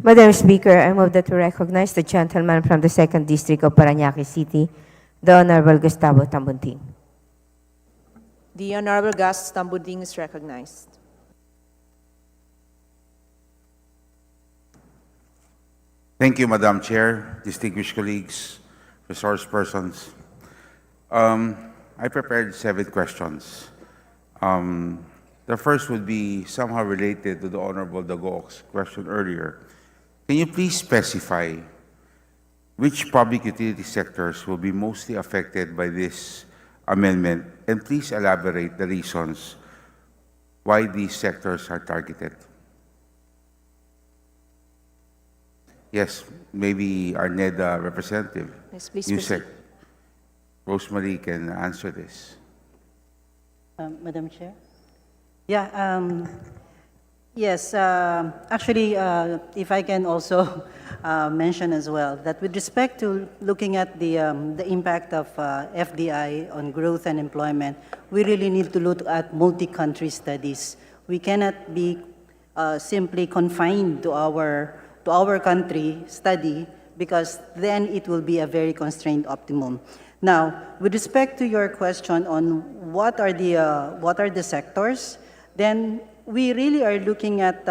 Madam Speaker, I move that we recognize the gentleman from the 2nd District of Parañaque City, the Honorable Gustavo Tambunting. The Honorable Gus Tambunting is recognized. Thank you, Madam Chair, distinguished colleagues, resource persons. I prepared 7 questions. The first would be somehow related to the Honorable Dago's question earlier. Can you please specify which public utility sectors will be mostly affected by this amendment, and please elaborate the reasons why these sectors are targeted? Yes, maybe our NEDA representative, Yes, please Yusek proceed. Rosemary can answer this. Madam Chair? Yeah, yes, actually, if I can also mention as well, that with respect to looking at the impact of FDI on growth and employment, we really need to look at multi-country studies. We cannot be simply confined to our country study, because then it will be a very constrained optimum. Now, with respect to your question on what are the sectors, then we really are looking at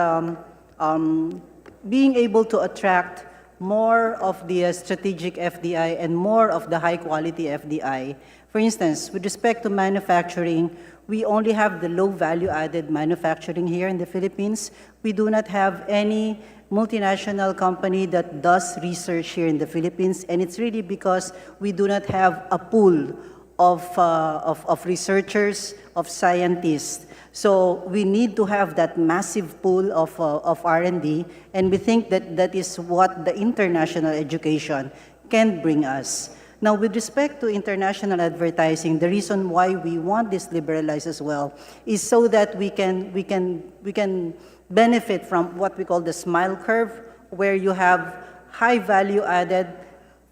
being able to attract more of the strategic FDI and more of the high quality FDI. For instance, with respect to manufacturing, we only have the low value added manufacturing here in the Philippines. We do not have any multinational company that does research here in the Philippines, and it's really because we do not have a pool of researchers, of scientists. So we need to have that massive pool of R&D, and we think that that is what the international education can bring us. Now, with respect to international advertising, the reason why we want this liberalized as well is so that we can benefit from what we call the smile curve, where you have high value added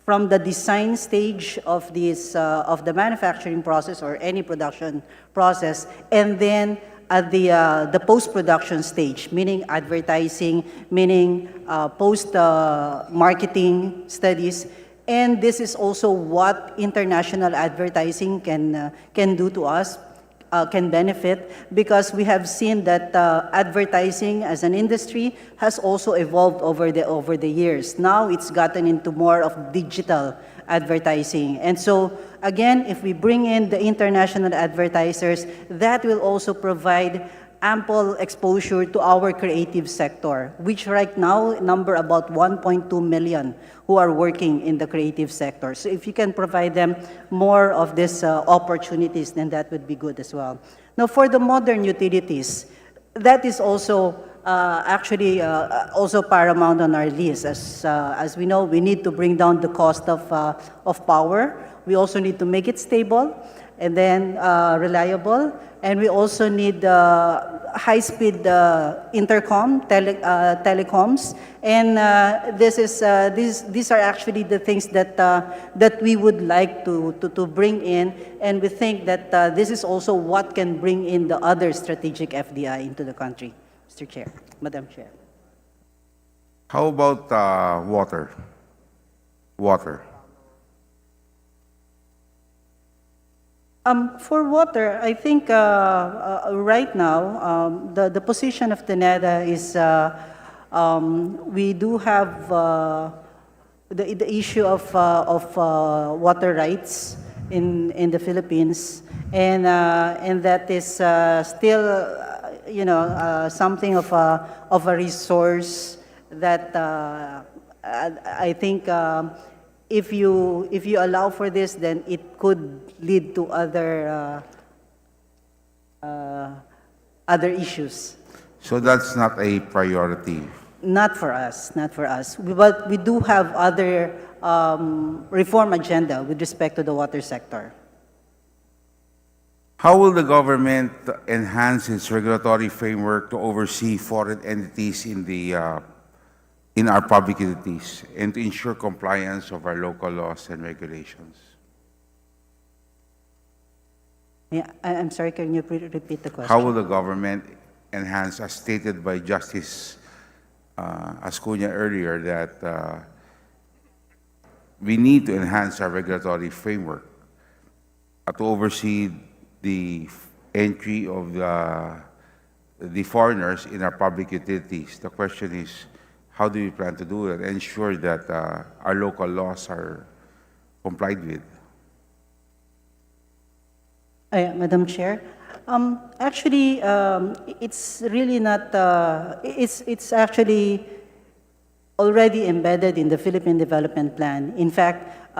from the design stage of this of the manufacturing process or any production process, and then at the post-production stage, meaning advertising, meaning post-marketing studies. And this is also what international advertising can do to us, can benefit, because we have seen that advertising as an industry has also evolved over the years. Now it's gotten into more of digital advertising. And so again, if we bring in the international advertisers, that will also provide ample exposure to our creative sector, which right now number about 1.2 million who are working in the creative sector. So if you can provide them more of these opportunities, then that would be good as well. Now, for the modern utilities, that is also actually also paramount on our list. As we know, we need to bring down the cost of power. We also need to make it stable and then reliable. And we also need high-speed telecoms. And these are actually the things that we would like to bring in. And we think that this is also what can bring in the other strategic FDI into the country. Mr. Chair, Madam Chair. How about water? For water, I think right now, the position of the NEDA is we do have the issue of water rights in the Philippines, and that is still something of a resource that I think if you allow for this, then it could lead to other issues. So that's not a priority. Not for us, not for us. But we do have other reform agenda with respect to the water sector. How will the government enhance its regulatory framework to oversee foreign entities in our public utilities and to ensure compliance of our local laws and regulations? Yeah, I'm sorry, can you repeat the question? How will the government enhance, as stated by Justice Ascuña earlier that we need to enhance our regulatory framework to oversee the entry of the foreigners in our public utilities. The question is, how do we plan to do it? Ensure that our local laws are complied with. Madam Chair, actually, it's really not, it's actually already embedded in the Philippine Development Plan. In fact,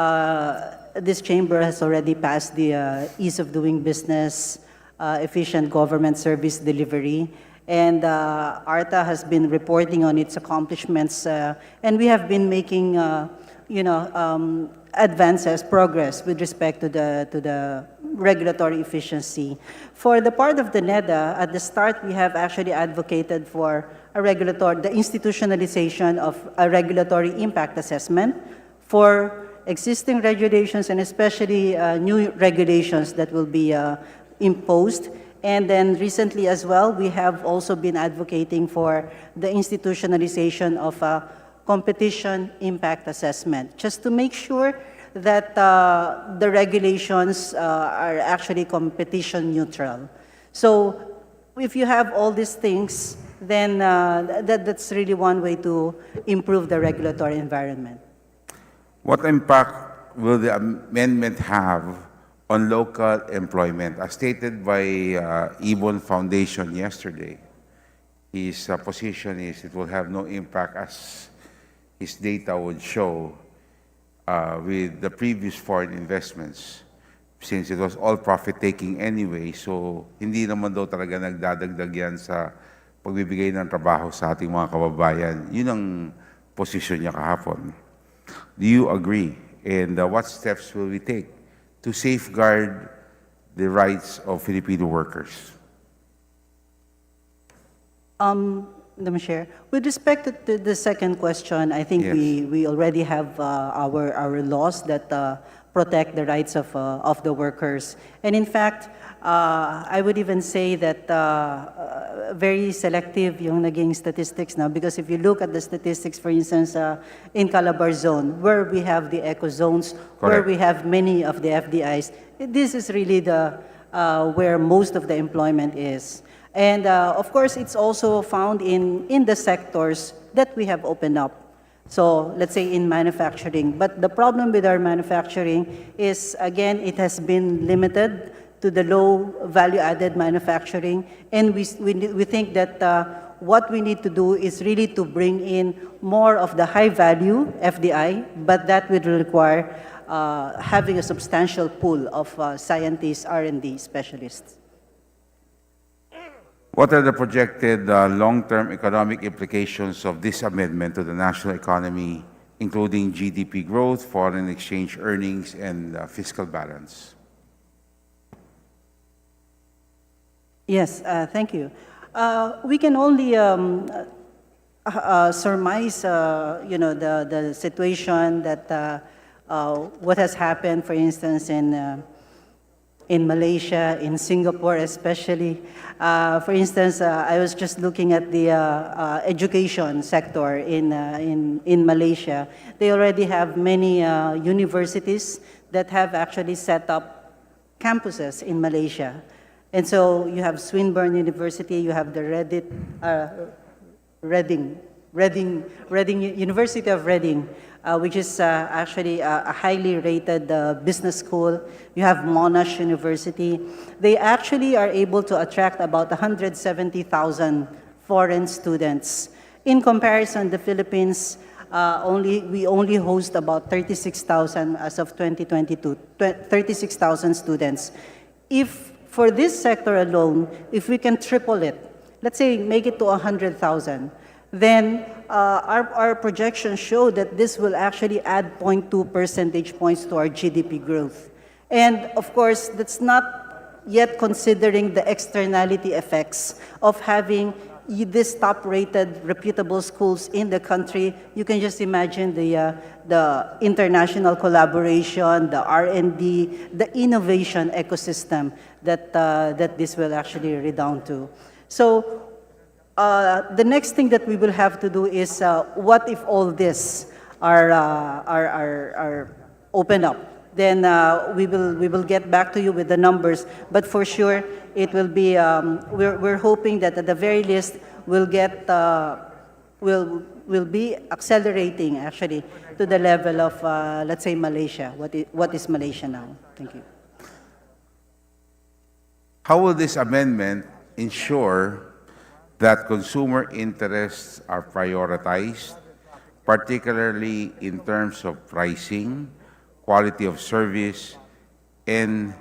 this chamber has already passed the ease of doing business, efficient government service delivery, and ARTA has been reporting on its accomplishments, and we have been making, advances, progress with respect to the regulatory efficiency. For the part of the NEDA, at the start, we have actually advocated for the institutionalization of a regulatory impact assessment for existing regulations and especially new regulations that will be imposed. And then recently as well, we have also been advocating for the institutionalization of a competition impact assessment, just to make sure that the regulations are actually competition neutral. So if you have all these things, then that's really one way to improve the regulatory environment. What impact will the amendment have on local employment? As stated by Ibon Foundation yesterday, his position is it will have no impact, as his data would show, with the previous foreign investments, since it was all profit-taking anyway. So hindi naman daw talaga nagdadagdag yan sa pagbibigay ng trabaho sa ating mga kababayan. Yun ang posisyon niya kahapon. Do you agree? And what steps will we take to safeguard the rights of Filipino workers? Madam Chair, with respect to the second question, I think Yes. we already have our laws that protect the rights of the workers. And in fact, I would even say that very selective yung naging statistics now, because if you look at the statistics, for instance, in Calabar Zone, where we have the eco zones, where Correct. we have many of the FDIs, this is really the where most of the employment is. And of course, it's also found in the sectors that we have opened up. So let's say in manufacturing. But the problem with our manufacturing is, again, it has been limited to the low value-added manufacturing. And we think that what we need to do is really to bring in more of the high-value FDI, but that would require having a substantial pool of scientists, R&D specialists. What are the projected long-term economic implications of this amendment to the national economy, including GDP growth, foreign exchange earnings, and fiscal balance? Yes, thank you. We can only surmise, the situation that what has happened, for instance, in Malaysia, in Singapore especially. For instance, I was just looking at the education sector in Malaysia. They already have many universities that have actually set up campuses in Malaysia. And so you have Swinburne University, you have the Reading University of Reading, which is actually a highly rated business school. You have Monash University. They actually are able to attract about 170,000 foreign students. In comparison, the Philippines, we only host about 36,000 as of 2022, 36,000 students. If for this sector alone, if we can triple it, let's say make it to 100,000, then our projections show that this will actually add 0.2 percentage points to our GDP growth. And of course, that's not yet considering the externality effects of having these top-rated, reputable schools in the country. You can just imagine the international collaboration, the R&D, the innovation ecosystem that this will actually redound to. So the next thing that we will have to do is what if all this are open up? Then we will get back to you with the numbers. But for sure, it will be. We're hoping that at the very least we'll get will be accelerating actually to the level of let's say Malaysia. What is Malaysia now? Thank you. How will this amendment ensure that consumer interests are prioritized, particularly in terms of pricing, quality of service, and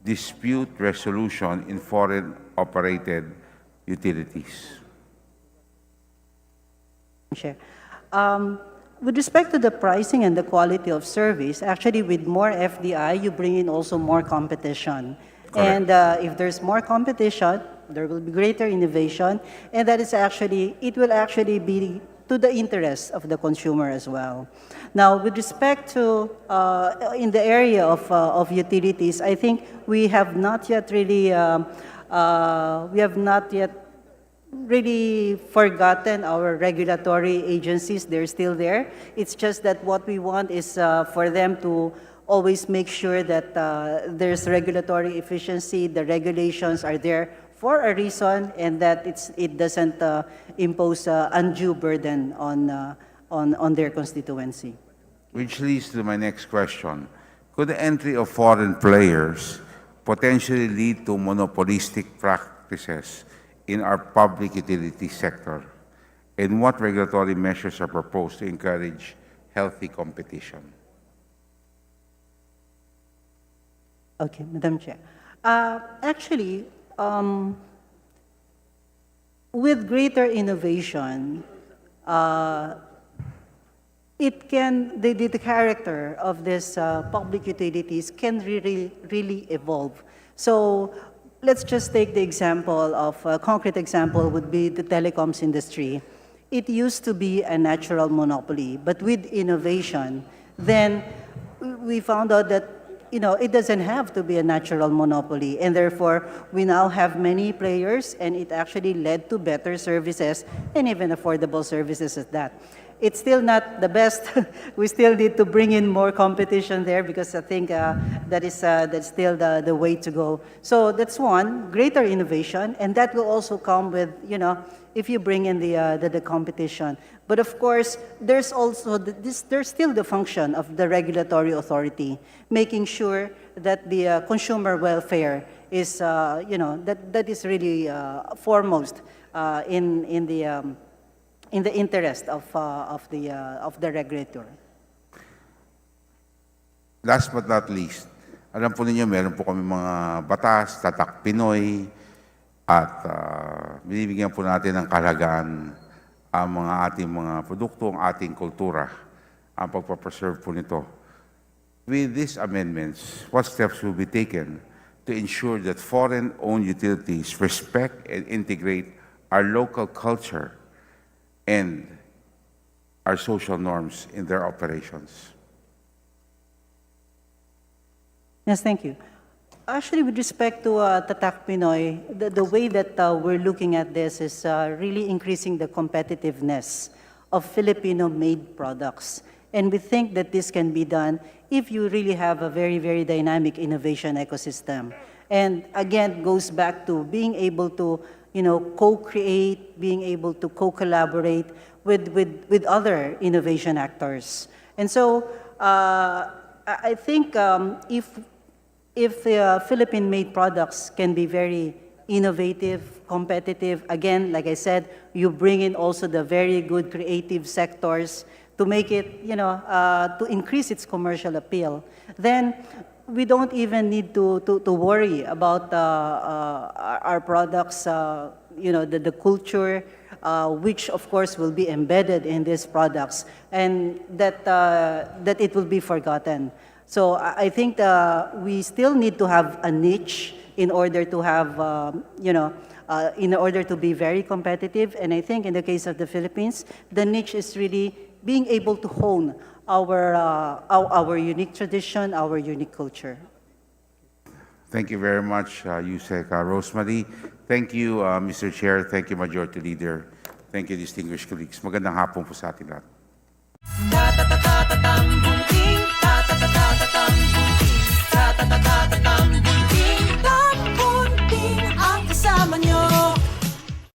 dispute resolution in foreign-operated utilities? Sure. With respect to the pricing and the quality of service, actually with more FDI, you bring in also more competition. Correct. And if there's more competition, there will be greater innovation, and that is actually, it will actually be to the interest of the consumer as well. Now, with respect to, in the area of utilities, I think we have not yet really, really forgotten our regulatory agencies. They're still there. It's just that what we want is for them to always make sure that there's regulatory efficiency, the regulations are there for a reason, and that it doesn't impose undue burden on their constituency. Which leads to my next question. Could the entry of foreign players potentially lead to monopolistic practices in our public utility sector? And what regulatory measures are proposed to encourage healthy competition? Okay, Madam Chair. Actually, with greater innovation, it can, the character of this public utilities can really evolve. So let's just take the example of, a concrete example would be the telecoms industry. It used to be a natural monopoly, but with innovation, then we found out that it doesn't have to be a natural monopoly, and therefore we now have many players, and it actually led to better services and even affordable services at that. It's still not the best. We still need to bring in more competition there, because I think that's still the way to go. So that's one, greater innovation, and that will also come with, if you bring in the competition. But of course, there's also there's still the function of the regulatory authority, making sure that the consumer welfare is, that is really foremost in the interest of the regulator. Last but not least, alam po ninyo, meron po kami mga batas, tatak Pinoy, at binibigyan po natin ng kahalagaan ang mga ating mga produkto, ang ating kultura, ang pagpapreserve po nito. With these amendments, what steps will be taken to ensure that foreign-owned utilities respect and integrate our local culture and our social norms in their operations? Yes, thank you. Actually, with respect to Tatak Pinoy, the way that we're looking at this is really increasing the competitiveness of Filipino-made products. And we think that this can be done if you really have a very, very dynamic innovation ecosystem. And again, goes back to being able to co-create, being able to co-collaborate with other innovation actors. And so I think if the Philippine-made products can be very innovative, competitive, again, like I said, you bring in also the very good creative sectors to make it, to increase its commercial appeal, then we don't even need to worry about our products, the culture, which of course will be embedded in these products, and that it will be forgotten. So I think we still need to have a niche in order to have, in order to be very competitive. And I think in the case of the Philippines, the niche is really being able to hone our unique tradition, our unique culture. Thank you very much, Yusek Rosemary. Thank you, Mr. Chair. Thank you, Majority Leader. Thank you, distinguished colleagues. Magandang hapon po sa ating lahat.